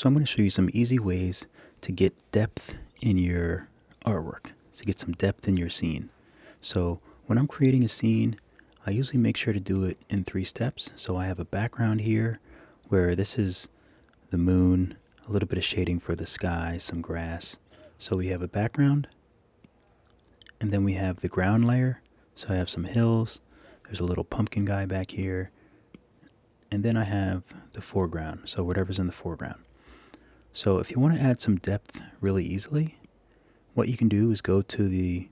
So I'm going to show you some easy ways to get depth in your artwork, to get some depth in your scene. So when I'm creating a scene, I usually make sure to do it in 3 steps. So I have a background here where this is the moon, a little bit of shading for the sky, some grass. So we have a background, and then we have the ground layer. So I have some hills, there's a little pumpkin guy back here, and then I have the foreground, so whatever's in the foreground. So if you want to add some depth really easily, what you can do is go to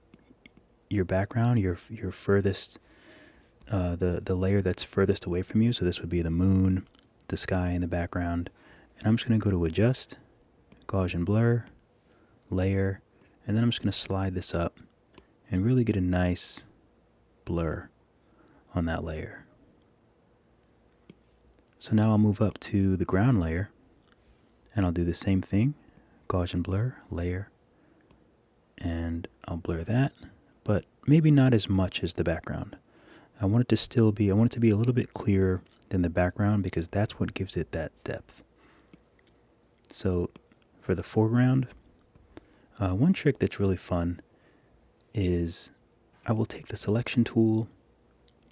your background, your furthest, the layer that's furthest away from you. So this would be the moon, the sky in the background. And I'm just going to go to Adjust, Gaussian Blur, Layer, and then I'm just going to slide this up and really get a nice blur on that layer. So now I'll move up to the ground layer, and I'll do the same thing, Gaussian Blur, Layer, and I'll blur that, but maybe not as much as the background. I want it to be a little bit clearer than the background because that's what gives it that depth. So for the foreground, one trick that's really fun is I will take the selection tool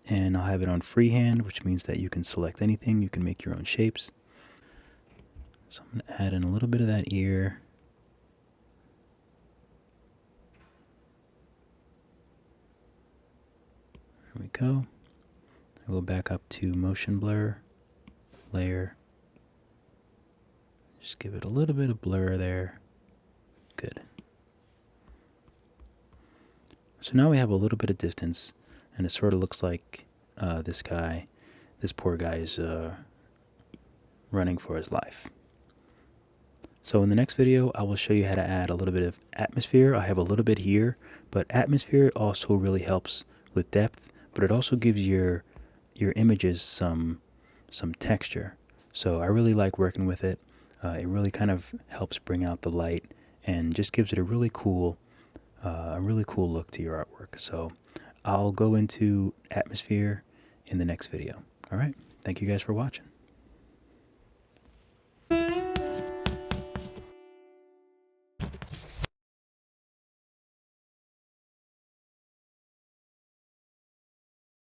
and I'll have it on freehand, which means that you can select anything, you can make your own shapes. So I'm going to add in a little bit of that ear. There we go. I'll go back up to motion blur, layer. Just give it a little bit of blur there. Good. So now we have a little bit of distance, and it sort of looks like this poor guy is running for his life. So in the next video, I will show you how to add a little bit of atmosphere. I have a little bit here, but atmosphere also really helps with depth, but it also gives your images some texture. So I really like working with it. It really kind of helps bring out the light and just gives it a really cool look to your artwork. So I'll go into atmosphere in the next video. All right. Thank you guys for watching.